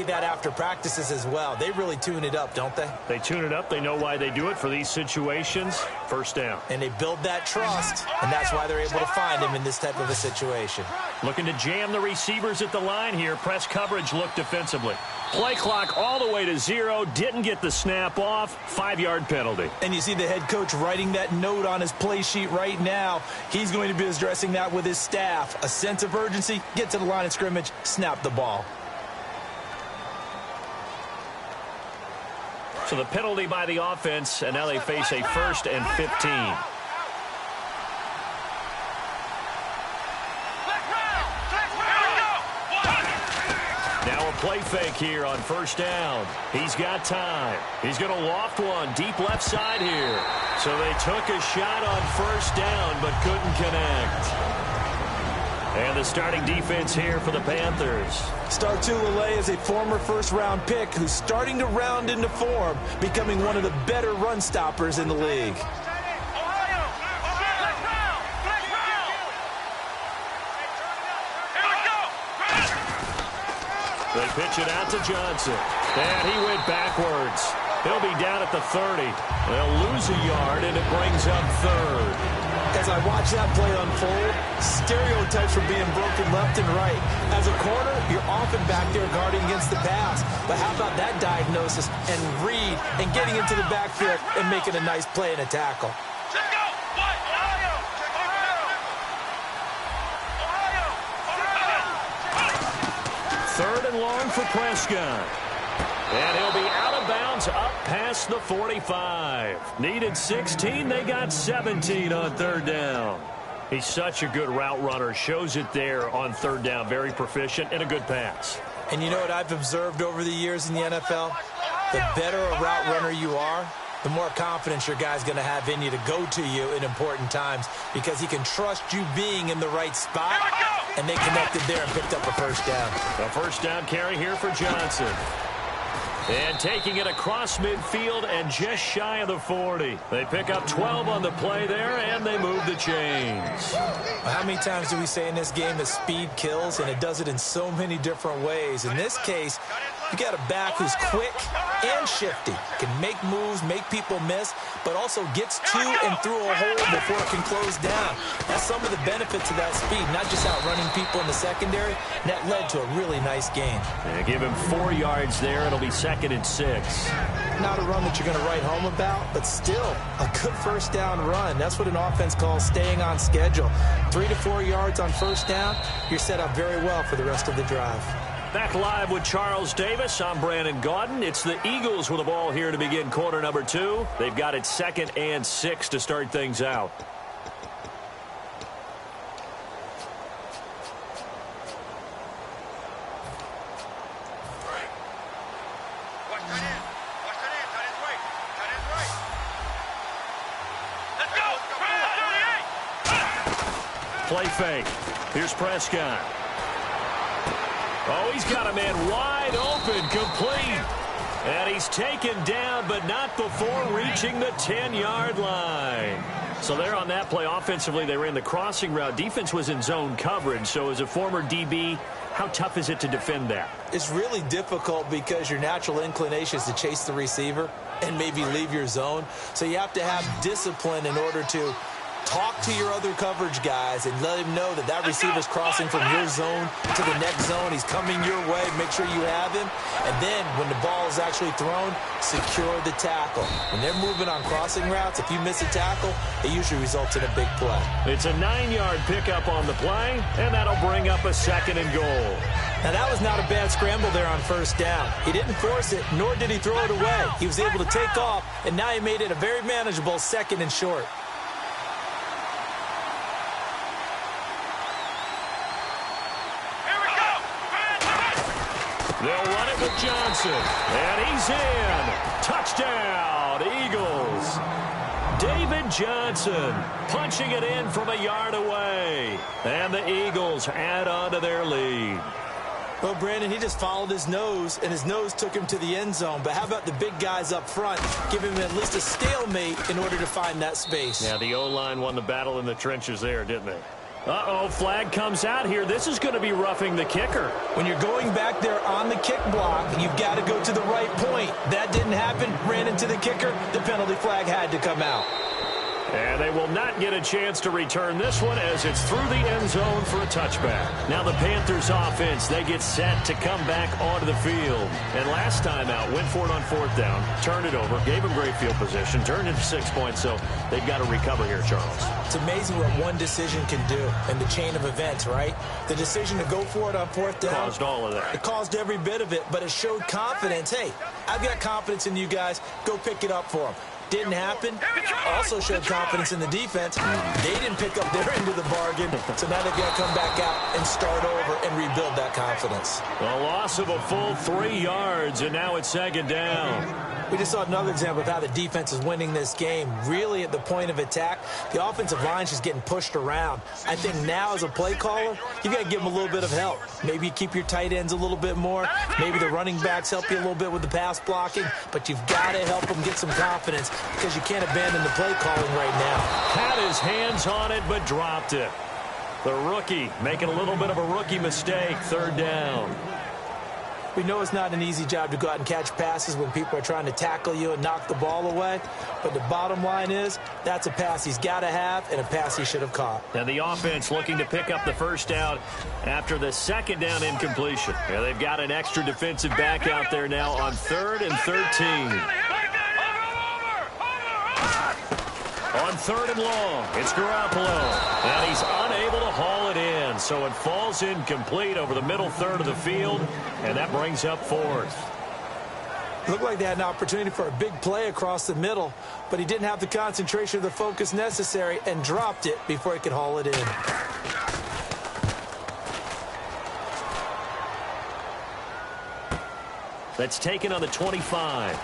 that after practices as well. They really tune it up, don't they? They tune it up. They know why they do it for these situations. First down. And they build that trust, and that's why they're able to find him in this type of a situation. Looking to jam the receivers at the line here. Press coverage look defensively. Play clock all the way to 0. Didn't get the snap off. 5-yard penalty. And you see the head coach writing that note on his play sheet right now. He's going to be addressing that with his staff. A sense of urgency, get to the line of scrimmage, snap the ball. So the penalty by the offense, and now they face a 1st and 15. Now a play fake here on first down. He's got time. He's going to loft one deep left side here. So they took a shot on first down but couldn't connect. And the starting defense here for the Panthers. Star Lele is a former first-round pick who's starting to round into form, becoming one of the better run stoppers in the league. They pitch it out to Johnson. And he went backwards. He'll be down at the 30. They'll lose a yard, and it brings up 3rd. As I watch that play unfold, stereotypes are being broken left and right. As a corner, you're often back there guarding against the pass. But how about that diagnosis and read and getting into the backfield and making a nice play and a tackle? Third and long for Prescott. And he'll be out of bounds up past the 45. Needed 16. They got 17 on 3rd down. He's such a good route runner. Shows it there on 3rd down. Very proficient and a good pass. And you know what I've observed over the years in the NFL? The better a route runner you are, the more confidence your guy's going to have in you to go to you in important times because he can trust you being in the right spot. And they connected there and picked up a first down. A first down carry here for Johnson. And taking it across midfield and just shy of the 40. They pick up 12 on the play there, and they move the chains. Well, how many times do we say in this game that speed kills, and it does it in so many different ways? In this case, you got a back who's quick and shifty, can make moves, make people miss, but also gets to and through a hole before it can close down. That's some of the benefits of that speed, not just outrunning people in the secondary. And that led to a really nice gain. They give him 4 yards there. It'll be 2nd and 6. Not a run that you're going to write home about, but still a good first down run. That's what an offense calls staying on schedule. 3 to 4 yards on first down, you're set up very well for the rest of the drive. Back live with Charles Davis. I'm Brandon Gaudin. It's the Eagles with the ball here to begin quarter number 2. They've got it 2nd and 6 to start things out. Play fake. Here's Prescott. Oh, he's got a man wide open, complete. And he's taken down, but not before reaching the 10-yard line. So there on that play, offensively, they ran the crossing route. Defense was in zone coverage. So as a former DB, how tough is it to defend that? It's really difficult because your natural inclination is to chase the receiver and maybe leave your zone. So you have to have discipline in order to talk to your other coverage guys and let him know that that receiver's crossing from your zone to the next zone. He's coming your way. Make sure you have him. And then when the ball is actually thrown, secure the tackle. When they're moving on crossing routes, if you miss a tackle, it usually results in a big play. It's a 9-yard pickup on the play, and that'll bring up a 2nd and goal. Now, that was not a bad scramble there on first down. He didn't force it, nor did he throw it away. He was able to take off, and now he made it a very manageable 2nd and short. They'll run it with Johnson, and he's in. Touchdown, Eagles. David Johnson punching it in from a yard away. And the Eagles add on to their lead. Well, Brandon, he just followed his nose, and his nose took him to the end zone. But how about the big guys up front? Give him at least a stalemate in order to find that space. Yeah, the O-line won the battle in the trenches there, didn't they? Uh-oh, flag comes out here. This is going to be roughing the kicker. When you're going back there on the kick block, you've got to go to the right point. That didn't happen. Ran into the kicker. The penalty flag had to come out. And they will not get a chance to return this one as it's through the end zone for a touchback. Now the Panthers offense, they get set to come back onto the field. And last time out, went for it on 4th down, turned it over, gave them great field position, turned it to 6 points, so they've got to recover here, Charles. It's amazing what one decision can do in the chain of events, right? The decision to go for it on 4th down. Caused all of that. It caused every bit of it, but it showed confidence. Hey, I've got confidence in you guys. Go pick it up for them. Didn't happen. Also showed confidence in the defense. They didn't pick up their end of the bargain, so now they've got to come back out and start over and rebuild that confidence. A loss of a full 3 yards, and now it's 2nd down. We just saw another example of how the defense is winning this game. Really at the point of attack, the offensive line is just getting pushed around. I think now as a play caller, you've got to give them a little bit of help. Maybe you keep your tight ends a little bit more. Maybe the running backs help you a little bit with the pass blocking. But you've got to help them get some confidence because you can't abandon the play calling right now. Had his hands on it but dropped it. The rookie making a little bit of a rookie mistake. 3rd down. We know it's not an easy job to go out and catch passes when people are trying to tackle you and knock the ball away. But the bottom line is that's a pass he's got to have and a pass he should have caught. And the offense looking to pick up the 1st down after the 2nd down incompletion. Yeah, they've got an extra defensive back out there now on 3rd and 13. On 3rd and long, it's Garoppolo. And he's unable to haul it in. So it falls incomplete over the middle third of the field. And that brings up 4th. Looked like they had an opportunity for a big play across the middle. But he didn't have the concentration or the focus necessary and dropped it before he could haul it in. That's taken on the 25.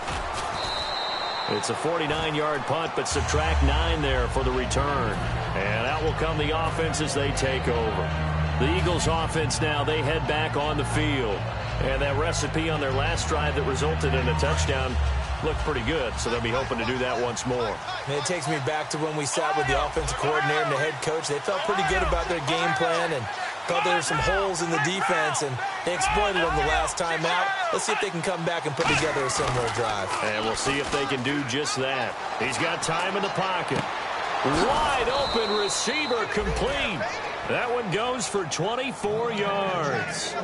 It's a 49-yard punt, but subtract 9 there for the return. And out will come the offense as they take over. The Eagles offense now, they head back on the field. And that recipe on their last drive that resulted in a touchdown looked pretty good, so they'll be hoping to do that once more. And it takes me back to when we sat with the offensive coordinator and the head coach. They felt pretty good about their game plan and thought there were some holes in the defense, and they exploited them the last time out. Let's see if they can come back and put together a similar drive. And we'll see if they can do just that. He's got time in the pocket. Wide open receiver complete. That one goes for 24 yards.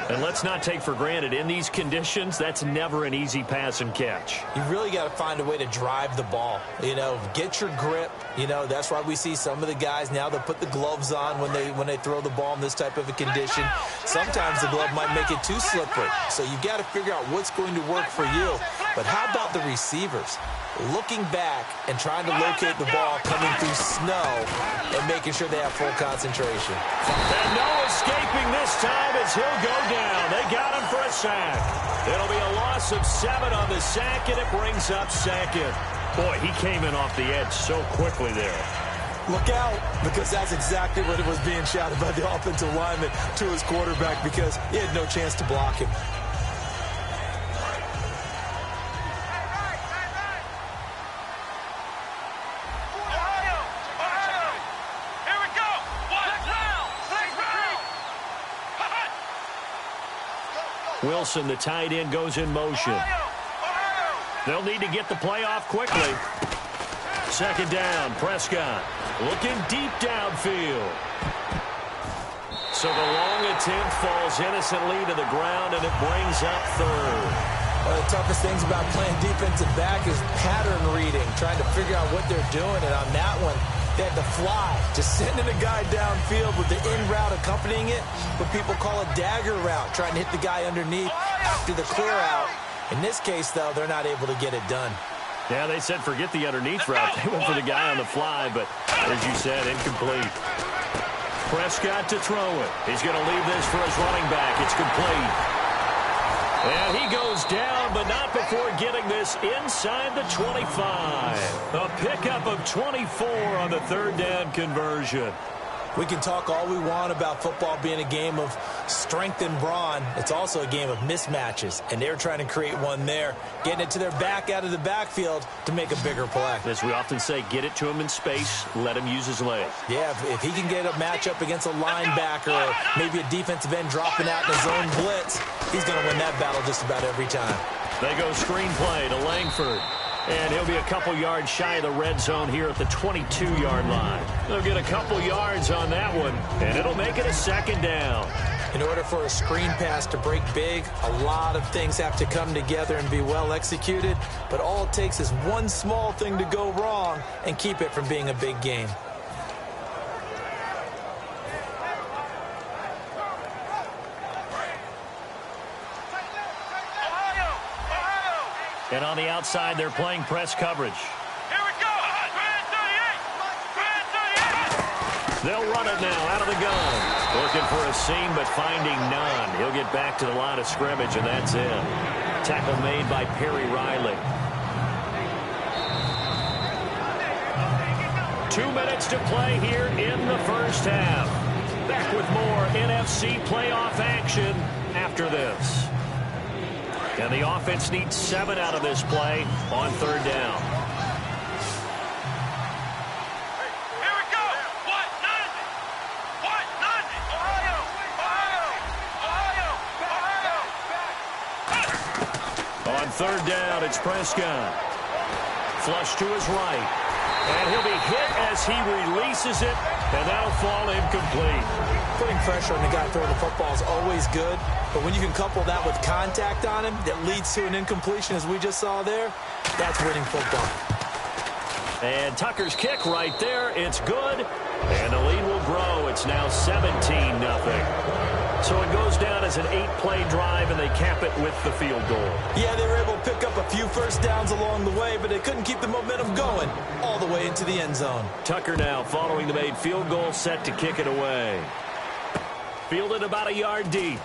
And let's not take for granted, in these conditions, that's never an easy pass and catch. You really got to find a way to drive the ball. You know, get your grip. You know, that's why we see some of the guys now that put the gloves on when they throw the ball in this type of a condition. Sometimes the glove might make it too slippery. So you got to figure out what's going to work for you. But how about the receivers? Looking back and trying to locate the ball coming through snow and making sure they have full concentration. And no escaping this time as he'll go down. They got him for a sack. It'll be a loss of 7 on the sack, and it brings up 2nd. Boy, he came in off the edge so quickly there. Look out, because that's exactly what it was being shouted by the offensive lineman to his quarterback because he had no chance to block him. Wilson, the tight end, goes in motion. They'll need to get the play off quickly. 2nd down, Prescott looking deep downfield. So the long attempt falls innocently to the ground, and it brings up 3rd. One of the toughest things about playing defensive back is pattern reading, trying to figure out what they're doing. And on that one, they had to fly, just sending a guy downfield with the in route accompanying it, what people call a dagger route, trying to hit the guy underneath after the clear out. In this case, though, they're not able to get it done. Yeah, they said forget the underneath route. They went for the guy on the fly, but as you said, incomplete. Prescott to throw it. He's going to leave this for his running back. It's complete. And he goes down, but not before getting this inside the 25. A pickup of 24 on the 3rd down conversion. We can talk all we want about football being a game of strength and brawn. It's also a game of mismatches, and they're trying to create one there, getting it to their back out of the backfield to make a bigger play. As we often say, get it to him in space, let him use his legs. Yeah, if he can get a matchup against a linebacker or maybe a defensive end dropping out in his own blitz, he's going to win that battle just about every time. They go screenplay to Langford. And he'll be a couple yards shy of the red zone here at the 22-yard line. They'll get a couple yards on that one, and it'll make it a second down. In order for a screen pass to break big, a lot of things have to come together and be well executed, but all it takes is one small thing to go wrong and keep it from being a big game. And on the outside, they're playing press coverage. Here we go. Brand 38. They'll run it now out of the gun. Looking for a seam, but finding none. He'll get back to the line of scrimmage, and that's it. Tackle made by Perry Riley. 2 minutes to play here in the first half. Back with more NFC playoff action after this. And the offense needs 7 out of this play on third down. Here we go. What? Nothing. What? Nothing. Ohio. On third down, it's Prescott. Flush to his right. And he'll be hit as he releases it, and that'll fall incomplete. Putting pressure on the guy throwing the football is always good, but when you can couple that with contact on him that leads to an incompletion, as we just saw there, that's winning football. And Tucker's kick right there. It's good, and the lead will grow. It's now 17-0. So it goes down as an 8-play drive, and they cap it with the field goal. Yeah, they were able to pick up a few first downs along the way, but they couldn't keep the momentum going all the way into the end zone. Tucker now following the made field goal, set to kick it away. Fielded about a yard deep.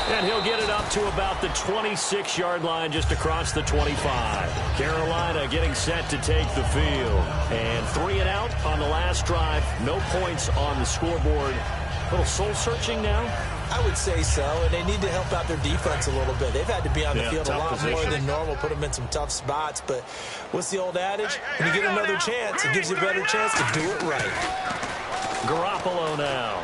And he'll get it up to about the 26-yard line, just across the 25. Carolina getting set to take the field. And 3 and out on the last drive. No points on the scoreboard. A little soul-searching now? I would say so, and they need to help out their defense a little bit. They've had to be on the field a lot more than normal, put them in some tough spots. But what's the old adage? When you get another chance, it gives you a better chance to do it right. Garoppolo now.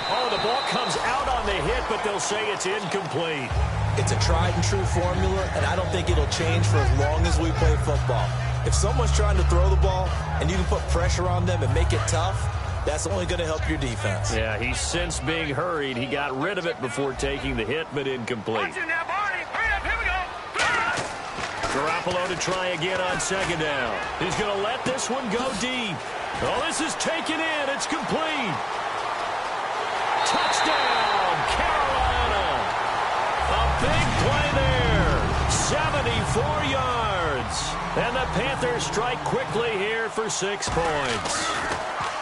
Oh, the ball comes out on the hit, but they'll say it's incomplete. It's a tried-and-true formula, and I don't think it'll change for as long as we play football. If someone's trying to throw the ball and you can put pressure on them and make it tough, that's only going to help your defense. Yeah, he's since being hurried. He got rid of it before taking the hit, but incomplete. Now, Barney. Hurry up. Here we go. Garoppolo to try again on second down. He's going to let this one go deep. Oh, this is taken in. It's complete. Touchdown, Carolina. A big play there. 74 yards. And the Panthers strike quickly here for 6 points.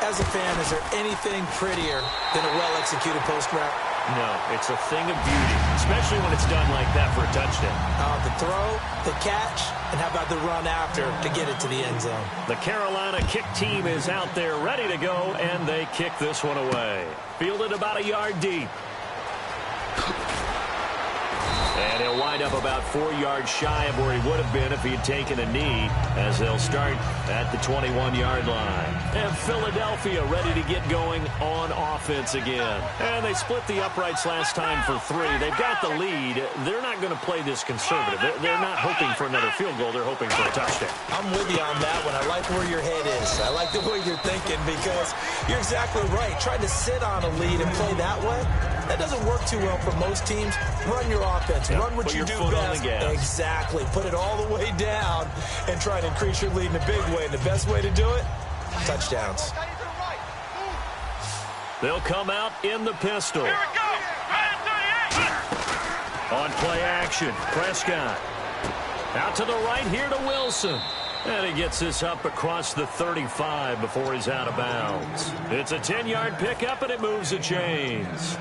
As a fan, is there anything prettier than a well-executed post route? No, it's a thing of beauty, especially when it's done like that for a touchdown. The throw, the catch, and how about the run after to get it to the end zone? The Carolina kick team is out there ready to go, and they kick this one away. Fielded about a yard deep. And he'll wind up about 4 yards shy of where he would have been if he had taken a knee, as they'll start at the 21-yard line. And Philadelphia ready to get going on offense again. And they split the uprights last time for 3. They've got the lead. They're not going to play this conservative. They're not hoping for another field goal. They're hoping for a touchdown. I'm with you on that one. I like where your head is. I like the way you're thinking, because you're exactly right. Trying to sit on a lead and play that way, that doesn't work too well for most teams. Run your offense. Yep. Run what you do best. Exactly. Put it all the way down and try to increase your lead in a big way. And the best way to do it, touchdowns. They'll come out in the pistol. Here we go. Brand 38. On play action, Prescott. Out to the right here to Wilson. And he gets this up across the 35 before he's out of bounds. It's a 10-yard pickup, and it moves the chains.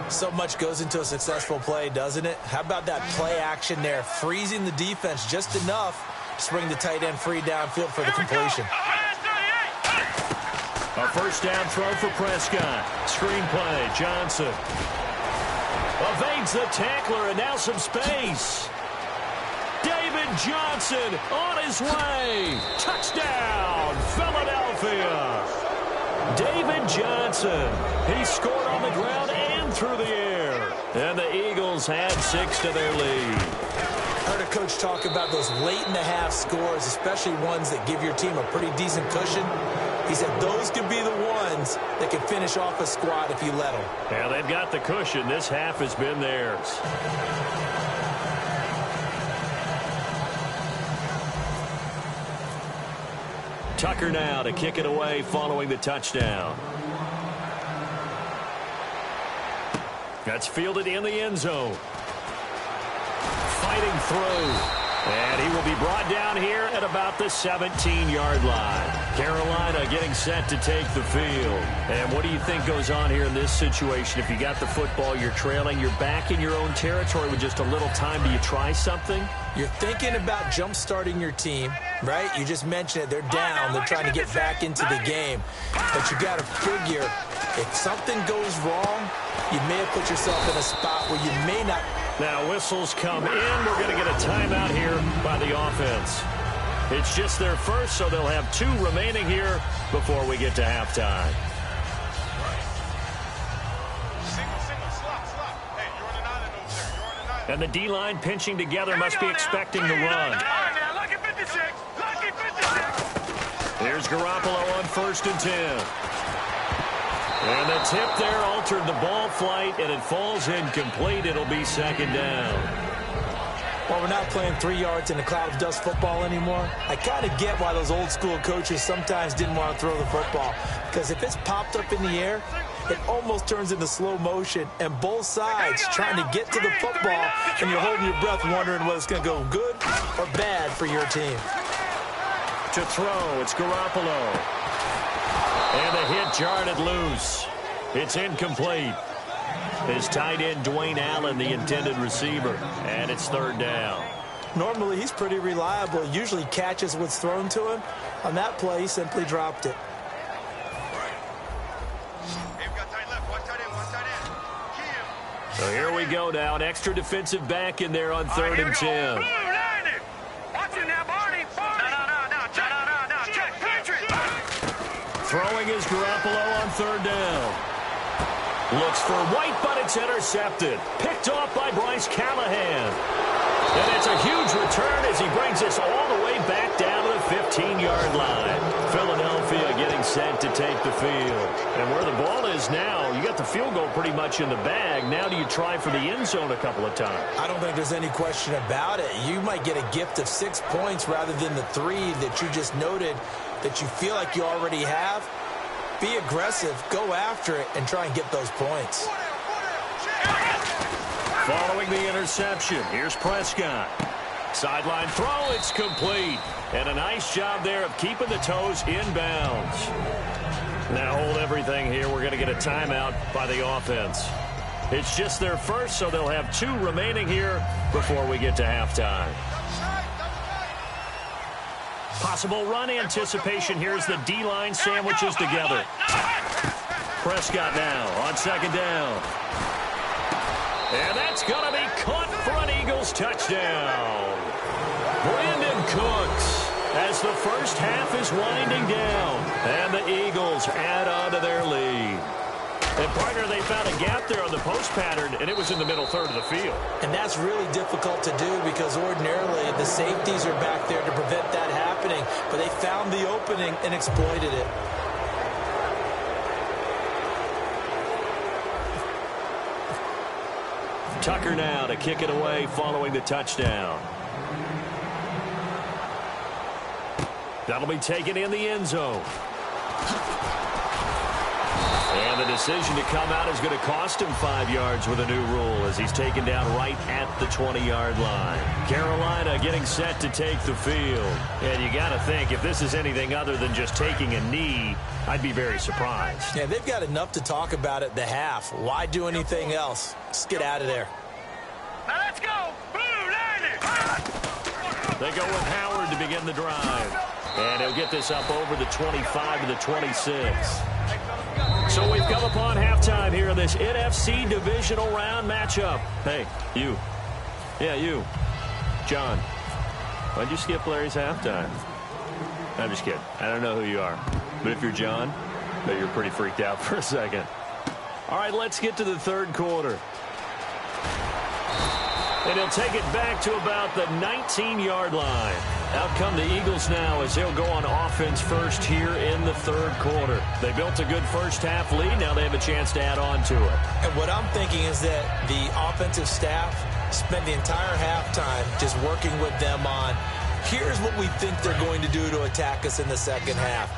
So much goes into a successful play, doesn't it? How about that play action there, freezing the defense just enough to bring the tight end free downfield for the completion. A A first down throw for Prescott. Screen play, Johnson. Evades the tackler, and now some space. David Johnson on his way. Touchdown, Philadelphia. David Johnson. He scored on the ground and through the air. And the Eagles add 6 to their lead. I heard a coach talk about those late-in-the-half scores, especially ones that give your team a pretty decent cushion. He said those could be the ones that can finish off a squad if you let them. Yeah, they've got the cushion. This half has been theirs. Tucker now to kick it away following the touchdown. That's fielded in the end zone. Fighting through. And he will be brought down here at about the 17-yard line. Carolina getting set to take the field. And what do you think goes on here in this situation? If you got the football, you're trailing, you're back in your own territory with just a little time. Do you try something? You're thinking about jump-starting your team, right? You just mentioned it. They're down. They're trying to get back into the game. But you got to figure, if something goes wrong, you may have put yourself in a spot where you may not. Now whistles come in. We're going to get a timeout here by the offense. It's just their first, so they'll have 2 remaining here before we get to halftime. And the D-line pinching together must be expecting the run. Here's Garoppolo on 1st and 10. And the tip there altered the ball flight, and it falls incomplete. It'll be 2nd down. Well, we're not playing 3 yards in a cloud of dust football anymore. I kind of get why those old-school coaches sometimes didn't want to throw the football. Because if it's popped up in the air, it almost turns into slow motion. And both sides trying to get to the football, and you're holding your breath wondering whether it's going to go good or bad for your team. To throw, it's Garoppolo. And the hit jarred it loose. It's incomplete. His tight end, Dwayne Allen, the intended receiver. And it's 3rd down. Normally, he's pretty reliable. Usually catches what's thrown to him. On that play, he simply dropped it. So here we go now. An extra defensive back in there on 3rd and 10. Throwing is Garoppolo on 3rd down. Looks for White, but it's intercepted. Picked off by Bryce Callahan. And it's a huge return as he brings us all the way back down to the 15-yard line. Philadelphia getting set to take the field. And where the ball is now, you got the field goal pretty much in the bag. Now do you try for the end zone a couple of times? I don't think there's any question about it. You might get a gift of 6 points rather than the 3 that you just noted that you feel like you already have. Be aggressive, go after it, and try and get those points. Following the interception, here's Prescott. Sideline throw, it's complete. And a nice job there of keeping the toes inbounds. Now hold everything here. We're going to get a timeout by the offense. It's just their first, so they'll have 2 remaining here before we get to halftime. Possible run anticipation. Here's the D-line sandwiches together. Prescott now on 2nd down. And that's going to be caught for an Eagles touchdown. Brandon Cooks as the first half is winding down. And the Eagles add on to their lead. And, partner, they found a gap there on the post pattern, and it was in the middle third of the field. And that's really difficult to do because ordinarily the safeties are back there to prevent that happening. But they found the opening and exploited it. Tucker now to kick it away following the touchdown. That'll be taken in the end zone. And the decision to come out is going to cost him 5 yards with a new rule as he's taken down right at the 20-yard line. Carolina getting set to take the field. And you got to think, if this is anything other than just taking a knee, I'd be very surprised. Yeah, they've got enough to talk about at the half. Why do anything else? Just get out of there. Now let's go. Blue Lightning. They go with Howard to begin the drive. And he'll get this up over the 25 to the 26. So we've come upon halftime here in this NFC divisional round matchup. Hey, you. Yeah, you. John, why'd you skip Larry's halftime? I'm just kidding. I don't know who you are. But if you're John, I bet you're pretty freaked out for a second. All right, let's get to the third quarter. And he'll take it back to about the 19-yard line. Out come the Eagles now as they'll go on offense first here in the third quarter. They built a good first-half lead. Now they have a chance to add on to it. And what I'm thinking is that the offensive staff spent the entire halftime just working with them on, here's what we think they're going to do to attack us in the second half.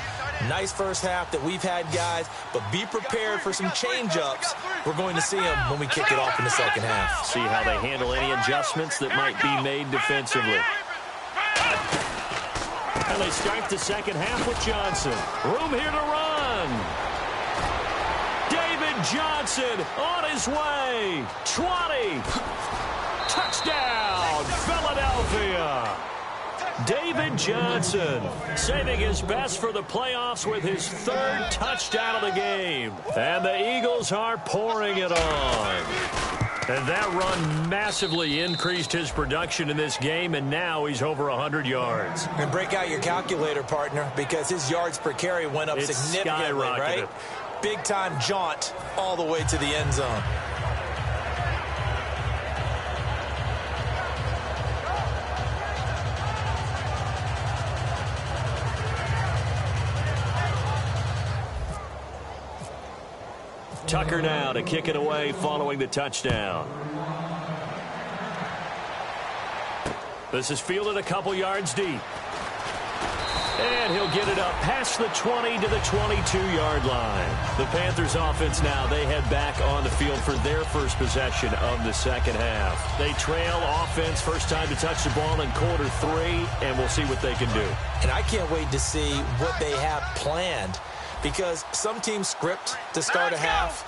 Nice first half that we've had, guys, but be prepared for some change-ups. We're going to see them when we kick it off in the second half. See how they handle any adjustments that might be made defensively. And they start the second half with Johnson. Room here to run. David Johnson on his way. 20. Touchdown, Philadelphia. David Johnson saving his best for the playoffs with his third touchdown of the game. And the Eagles are pouring it on. And that run massively increased his production in this game, and now he's over 100 yards. And break out your calculator, partner, because his yards per carry went up significantly, right? Big-time jaunt all the way to the end zone. Tucker now to kick it away following the touchdown. This is fielded a couple yards deep. And he'll get it up past the 20 to the 22-yard line. The Panthers offense now, they head back on the field for their first possession of the second half. They trail offense, first time to touch the ball in quarter three, and we'll see what they can do. And I can't wait to see what they have planned, because some teams script to start a half.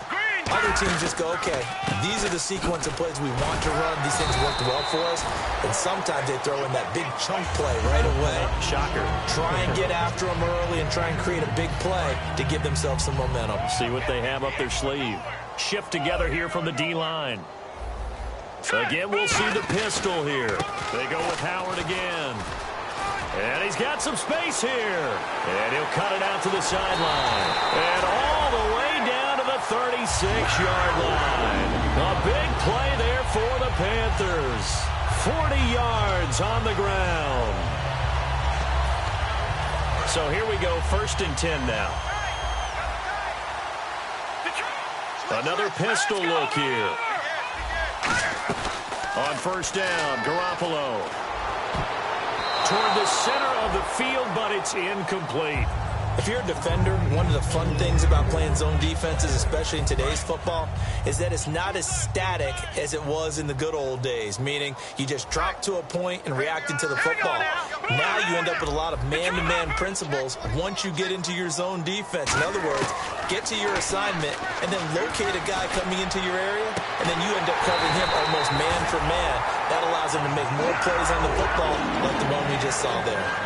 Other teams just go, okay, these are the sequence of plays we want to run. These things worked well for us. And sometimes they throw in that big chunk play right away. Shocker. Try and get after them early and try and create a big play to give themselves some momentum. See what they have up their sleeve. Shift together here from the D-line. Again, we'll see the pistol here. They go with Howard again. And he's got some space here. And he'll cut it out to the sideline. And all the way down to the 36-yard line. A big play there for the Panthers. 40 yards on the ground. So here we go, 1st and 10 now. Another pistol look here. On 1st down, Garoppolo. Toward the center of the field, but it's incomplete. If you're a defender, one of the fun things about playing zone defenses, especially in today's football, is that it's not as static as it was in the good old days, meaning you just drop to a point and reacted to the football. Now you end up with a lot of man-to-man principles once you get into your zone defense. In other words, get to your assignment and then locate a guy coming into your area, and then you end up covering him almost man for man. That allows him to make more plays on the football like the one we just saw there.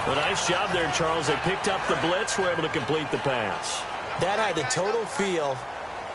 A nice job there, Charles. They picked up the blitz, were able to complete the pass. That had the total feel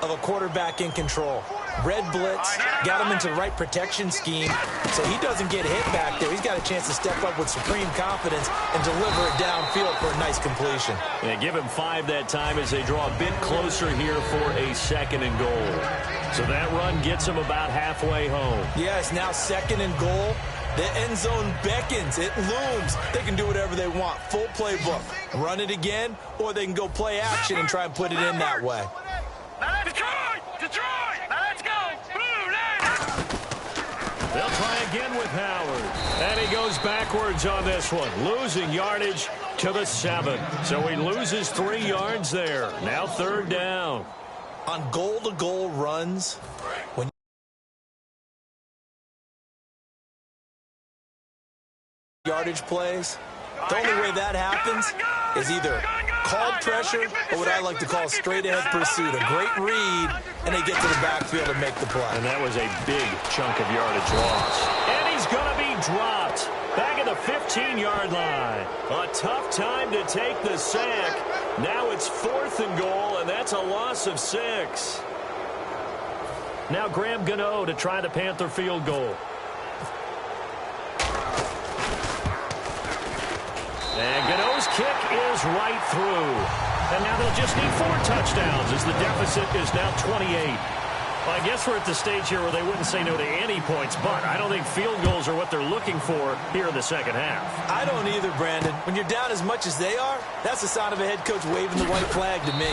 of a quarterback in control. Red blitz, got him into the right protection scheme, so he doesn't get hit back there. He's got a chance to step up with supreme confidence and deliver it downfield for a nice completion. They give him 5 that time as they draw a bit closer here for a 2nd and goal. So that run gets him about halfway home. Yes, now 2nd and goal. The end zone beckons. It looms. They can do whatever they want. Full playbook. Run it again, or they can go play action and try and put it in that way. Detroit! Detroit! Let's go! Blue Nation! They'll try again with Howard. And he goes backwards on this one, losing yardage to the 7. So he loses 3 yards there. Now 3rd down. On goal-to-goal runs, when yardage plays, the only way that happens is either called pressure or what I like to call straight-ahead pursuit. A great read, and they get to the backfield and make the play. And that was a big chunk of yardage loss. And he's going to be dropped. Back at the 15-yard line. A tough time to take the sack. Now it's 4th and goal, and that's a loss of 6. Now Graham Gano to try the Panther field goal. And Gano's kick is right through. And now they'll just need 4 touchdowns as the deficit is now 28. Well, I guess we're at the stage here where they wouldn't say no to any points, but I don't think field goals are what they're looking for here in the second half. I don't either, Brandon. When you're down as much as they are, that's the sign of a head coach waving the white flag to me.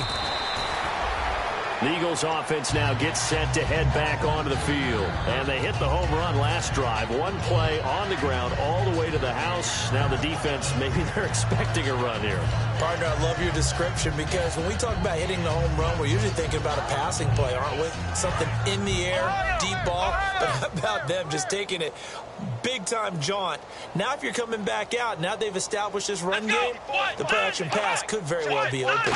The Eagles offense now gets set to head back onto the field. And they hit the home run last drive. One play on the ground all the way to the house. Now the defense, maybe they're expecting a run here. Partner, I love your description because when we talk about hitting the home run, we're usually thinking about a passing play, aren't we? Something in the air, deep ball. But how about them just taking it big-time jaunt? Now if you're coming back out, now they've established this run game, the play-action pass could very well be open.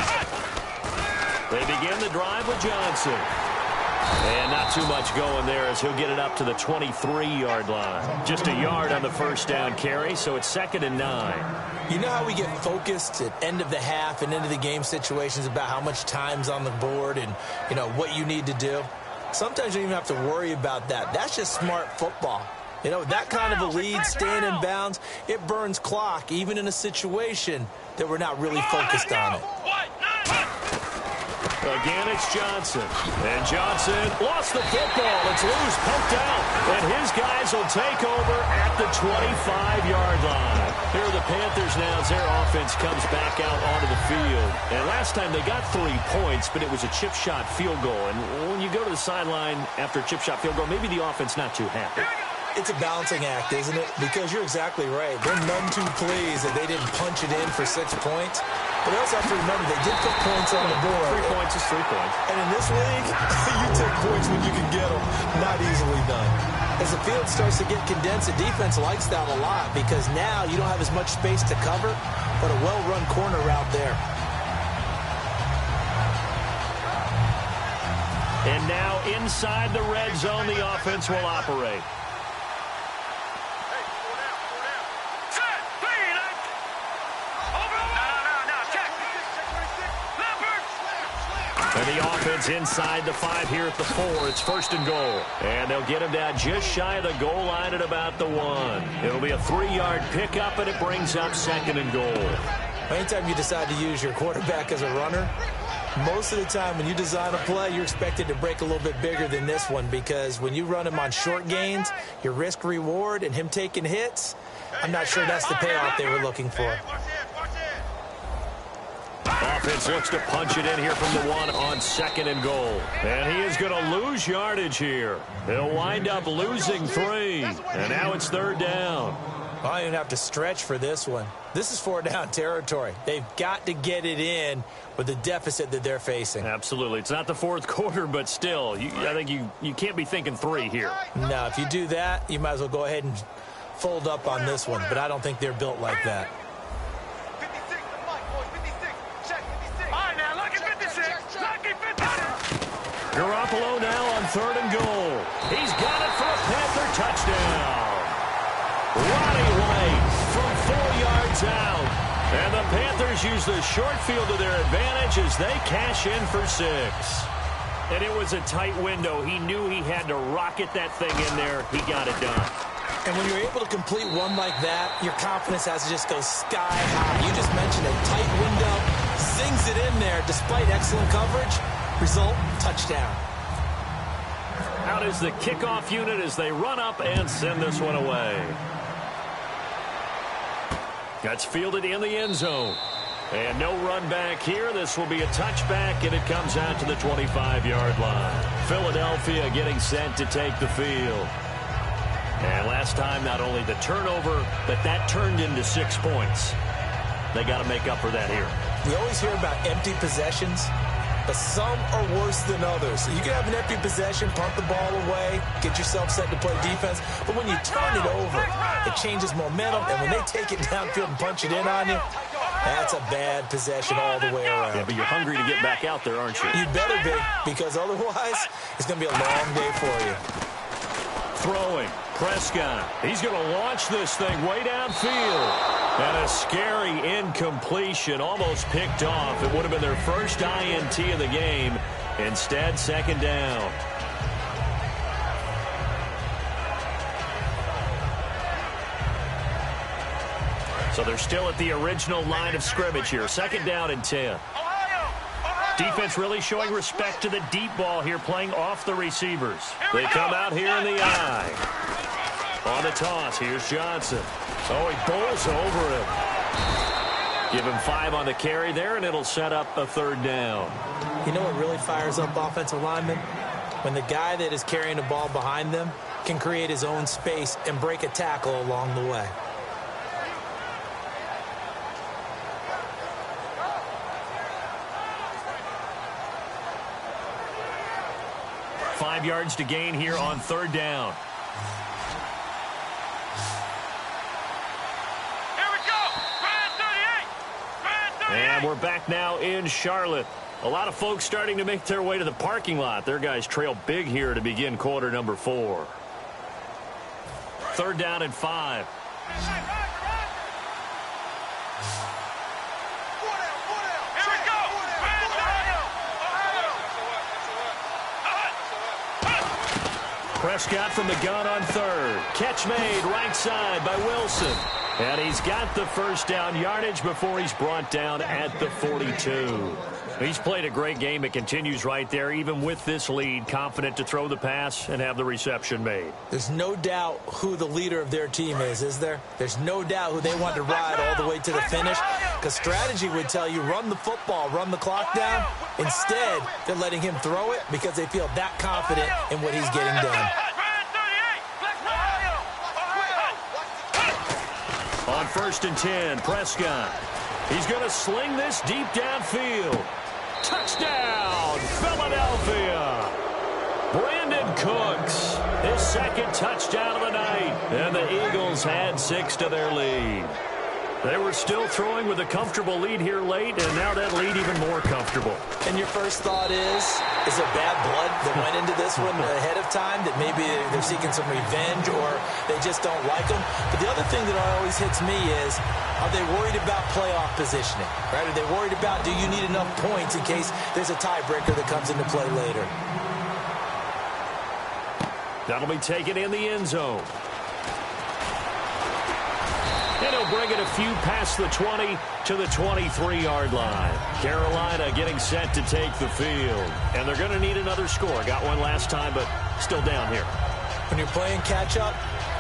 They begin the drive with Johnson. And not too much going there as he'll get it up to the 23-yard line. Just a yard on the first down carry, so it's 2nd and 9. You know how we get focused at end of the half and into the game situations about how much time's on the board and, you know, what you need to do? Sometimes you don't even have to worry about that. That's just smart football. You know, that kind of a lead, staying in bounds, it burns clock, even in a situation that we're not really focused on it. Again, it's Johnson. And Johnson lost the football. It's loose, pumped out. And his guys will take over at the 25-yard line. Here are the Panthers now as their offense comes back out onto the field. And last time they got 3 points, but it was a chip shot field goal. And when you go to the sideline after a chip shot field goal, maybe the offense not too happy. It's a balancing act, isn't it? Because you're exactly right. They're none too pleased that they didn't punch it in for 6 points. But they also have to remember they did put points on the board. 3 points is 3 points. And in this league, you take points when you can get them. Not easily done. As the field starts to get condensed, the defense likes that a lot because now you don't have as much space to cover, but a well-run corner route there. And now inside the red zone, the offense will operate. And the offense inside the 5 here at the 4. It's 1st and goal. And they'll get him down just shy of the goal line at about the 1. It'll be a 3-yard pickup, and it brings up 2nd and goal. Anytime you decide to use your quarterback as a runner, most of the time when you design a play, you're expected to break a little bit bigger than this one because when you run him on short gains, your risk-reward and him taking hits, I'm not sure that's the payoff they were looking for. Offense looks to punch it in here from the 1 on 2nd and goal. And he is going to lose yardage here. He'll wind up losing 3. And now it's 3rd down. I don't even have to stretch for this one. This is 4-down territory. They've got to get it in with the deficit that they're facing. Absolutely. It's not the 4th quarter, but still, I think you can't be thinking 3 here. No, if you do that, you might as well go ahead and fold up on this one. But I don't think they're built like that. Garoppolo now on 3rd and goal. He's got it for a Panther touchdown. Roddy White from 4 yards out. And the Panthers use the short field to their advantage as they cash in for 6. And it was a tight window. He knew he had to rocket that thing in there. He got it done. And when you're able to complete one like that, your confidence has to just go sky high. You just mentioned a tight window. Zings it in there despite excellent coverage. Result, touchdown. Out is the kickoff unit as they run up and send this one away. That's fielded in the end zone. And no run back here. This will be a touchback, and it comes out to the 25-yard line. Philadelphia getting set to take the field. And last time, not only the turnover, but that turned into 6 points. They got to make up for that here. We always hear about empty possessions, but some are worse than others. So you can have an empty possession, punt the ball away, get yourself set to play defense. But when you turn it over, it changes momentum. And when they take it downfield and punch it in on you, that's a bad possession all the way around. Yeah, but you're hungry to get back out there, aren't you? You better be, because otherwise it's going to be a long day for you. throwing. Prescott. He's going to launch this thing way downfield. And a scary incompletion, almost picked off. It would have been their first INT of the game. Instead, second down. So they're still at the original line of scrimmage here. Second down and 10. Defense really showing respect to the deep ball here, playing off the receivers. They come out here in the eye. On the toss, here's Johnson. Oh, he bowls over him. Give him 5 on the carry there, and it'll set up a third down. You know what really fires up offensive linemen? When the guy that is carrying the ball behind them can create his own space and break a tackle along the way. Five yards to gain here on third down. Here we go. And we're back now in Charlotte. A lot of folks starting to make their way to the parking lot. Their guys trail big here to begin quarter number 4. Third down and 5. Prescott from the gun on third. Catch made right side by Wilson. And he's got the first down yardage before he's brought down at the 42. He's played a great game. It continues right there, even with this lead, confident to throw the pass and have the reception made. There's no doubt who the leader of their team is there? There's no doubt who they want to ride all the way to the finish, because strategy would tell you run the football, run the clock down. Instead, they're letting him throw it because they feel that confident in what he's getting done. On first and 10, Prescott. He's going to sling this deep downfield. Touchdown, Philadelphia. Brandon Cooks, his second touchdown of the night. And the Eagles had 6 to their lead. They were still throwing with a comfortable lead here late, and now that lead even more comfortable. And your first thought is there bad blood that went into this one ahead of time, that maybe they're seeking some revenge or they just don't like them? But the other thing that always hits me is, are they worried about playoff positioning? Right? Are they worried about, do you need enough points in case there's a tiebreaker that comes into play later? That'll be taken in the end zone. And he'll bring it a few past the 20 to the 23-yard line. Carolina getting set to take the field. And they're going to need another score. Got one last time, but still down here. When you're playing catch-up,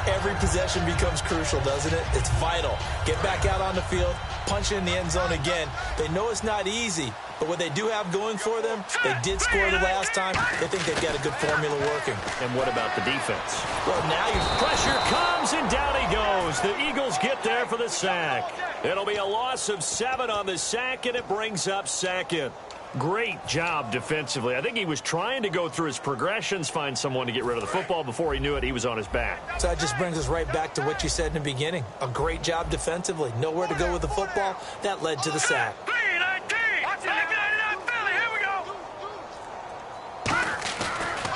every possession becomes crucial, doesn't it? It's vital. Get back out on the field, punch it in the end zone again. They know it's not easy, but what they do have going for them, they did score the last time. They think they've got a good formula working. And what about the defense? Well, now pressure comes, and down he goes. The Eagles get there for the sack. It'll be a loss of 7 on the sack, and it brings up second. Great job defensively. I think he was trying to go through his progressions, find someone to get rid of the football. Before he knew it, he was on his back. So that just brings us right back to what you said in the beginning. A great job defensively. Nowhere to go with the football. That led to the sack.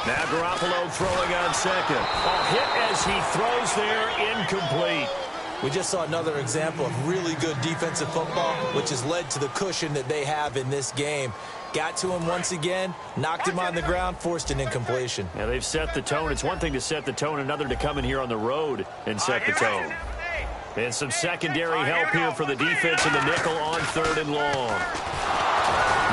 Now Garoppolo throwing on second. A hit as he throws there, incomplete. We just saw another example of really good defensive football, which has led to the cushion that they have in this game. Got to him once again, knocked him on the ground, forced an incompletion. Yeah, they've set the tone. It's one thing to set the tone, another to come in here on the road and set the tone. And some secondary help here for the defense in the nickel on third and long.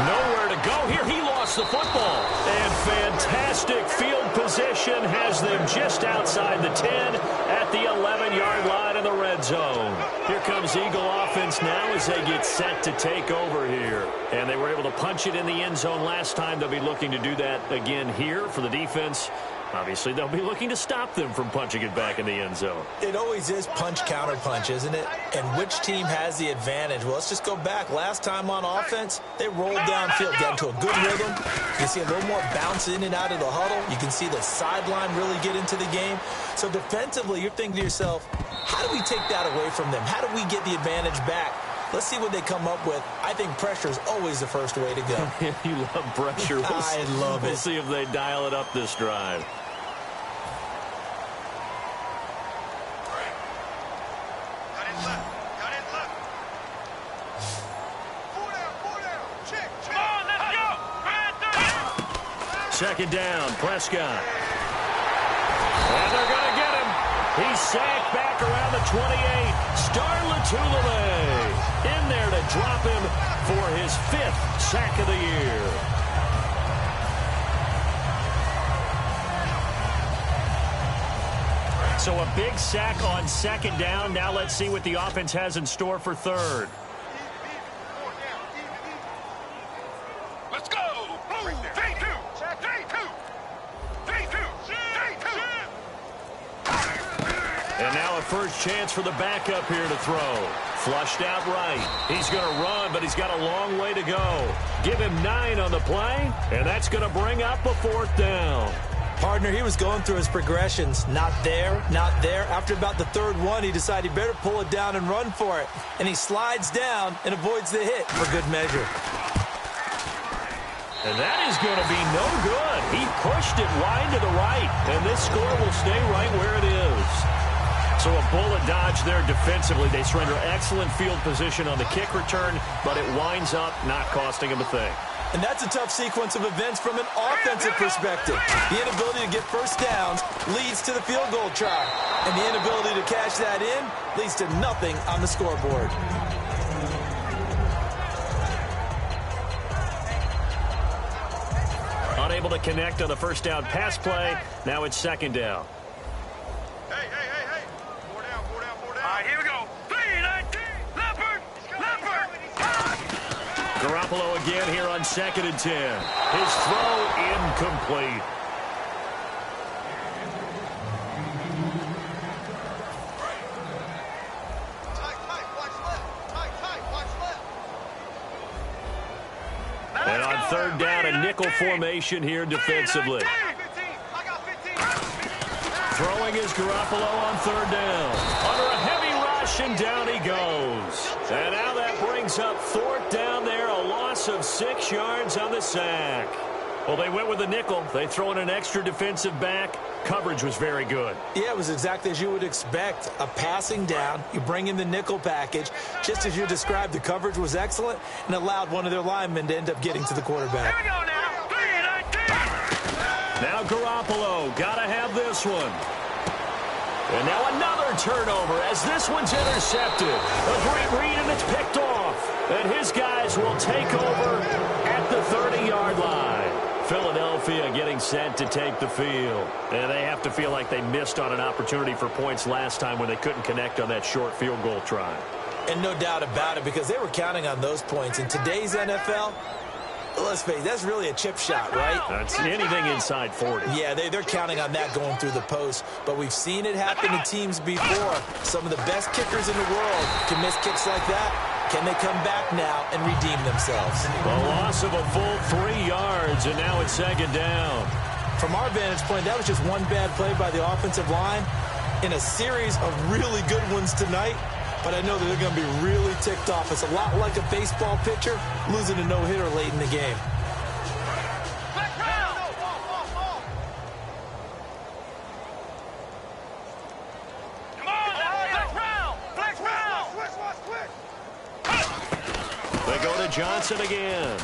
Nowhere to go here. He lost the football. And fantastic field position has them just outside the 10 at the 11-yard line in the red zone. Here comes Eagle offense now as they get set to take over here. And they were able to punch it in the end zone last time. They'll be looking to do that again here for the defense. Obviously, they'll be looking to stop them from punching it back in the end zone. It always is punch-counter-punch, isn't it? And which team has the advantage? Well, let's just go back. Last time on offense, they rolled downfield, got into a good rhythm. You can see a little more bounce in and out of the huddle. You can see the sideline really get into the game. So defensively, you're thinking to yourself, how do we take that away from them? How do we get the advantage back? Let's see what they come up with. I think pressure is always the first way to go. You love pressure. I love it. We'll see if they dial it up this drive. Second down, Prescott. And they're going to get him. He's sacked back around the 28. Star Lotulelei in there to drop him for his 5th sack of the year. So a big sack on second down. Now let's see what the offense has in store for third. Let's go. J2. And now a first chance for the backup here to throw. Flushed out right. He's going to run, but he's got a long way to go. Give him 9 on the play, and that's going to bring up a 4th down. Partner, he was going through his progressions. Not there, not there. After about the 3rd one, he decided he better pull it down and run for it. And he slides down and avoids the hit for good measure. And that is going to be no good. He pushed it wide to the right, and this score will stay right where it is. So a bullet dodge there defensively. They surrender excellent field position on the kick return, but it winds up not costing him a thing. And that's a tough sequence of events from an offensive perspective. The inability to get first downs leads to the field goal try. And the inability to cash that in leads to nothing on the scoreboard. Unable to connect on the first down pass play. Now it's second down. Hey. 4 down. All right, here we go. 3-19. Leopard. Garoppolo again here on 2nd and 10. His throw incomplete. And on 3rd down, a nickel formation here defensively. Throwing is Garoppolo on 3rd down. Under a heavy rush, and down he goes. And now that brings up 4th down there, a loss of 6 yards on the sack. Well, they went with a nickel. They throw in an extra defensive back. Coverage was very good. Yeah, it was exactly as you would expect. A passing down, you bring in the nickel package. Just as you described, the coverage was excellent and allowed one of their linemen to end up getting to the quarterback. Here we go now. 3-19. Now Garoppolo, gotta have this one. And now another turnover as this one's intercepted. A great read, and it's picked off. And his guys will take over at the 30-yard line. Philadelphia getting set to take the field. And they have to feel like they missed on an opportunity for points last time when they couldn't connect on that short field goal try. And no doubt about it, because they were counting on those points. In today's NFL, let's face it, that's really a chip shot, right? That's anything inside 40. Yeah, they're counting on that going through the post. But we've seen it happen to teams before. Some of the best kickers in the world can miss kicks like that. Can they come back now and redeem themselves? A loss of a full 3 yards, and now it's second down. From our vantage point, that was just one bad play by the offensive line in a series of really good ones tonight. But I know that they're going to be really ticked off. It's a lot like a baseball pitcher losing a no-hitter late in the game. They go to Johnson again.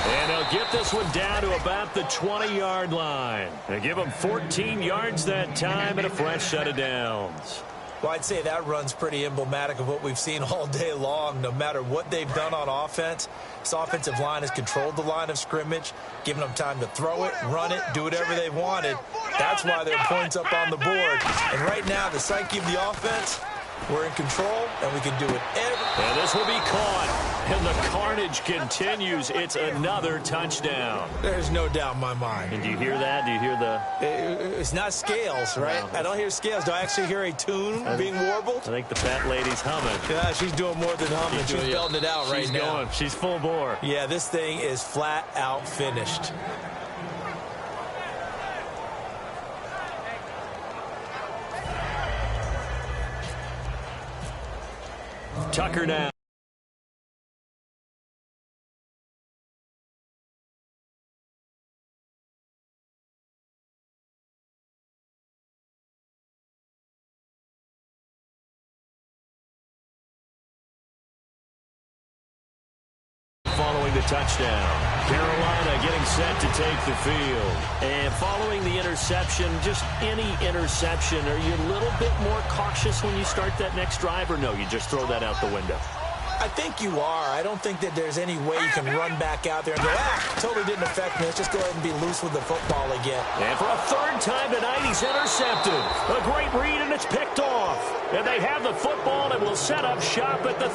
And they'll get this one down to about the 20-yard line. They give them 14 yards that time and a fresh set of downs. Well, I'd say that run's pretty emblematic of what we've seen all day long. No matter what they've done on offense, this offensive line has controlled the line of scrimmage, given them time to throw it, run it, do whatever they wanted. That's why there are points up on the board. And right now, the psyche of the offense, we're in control, and we can do it And this will be caught. And the carnage continues. It's another touchdown. There's no doubt in my mind. And do you hear that? Do you hear the... It's not scales, right? I don't hear scales. Do I actually hear a tune being warbled? I think the fat lady's humming. Yeah, she's doing more than humming. She's belting it out right now. She's going. She's full bore. Yeah, this thing is flat out finished. Tucker now. Following the touchdown. Carolina getting set to take the field. And following the interception, just any interception, are you a little bit more cautious when you start that next drive, or no, you just throw that out the window? I think you are. I don't think that there's any way you can run back out there and go, totally didn't affect me. Let's just go ahead and be loose with the football again. And for a third time tonight, he's intercepted. A great read, and it's picked off. And they have the football and will set up shop at the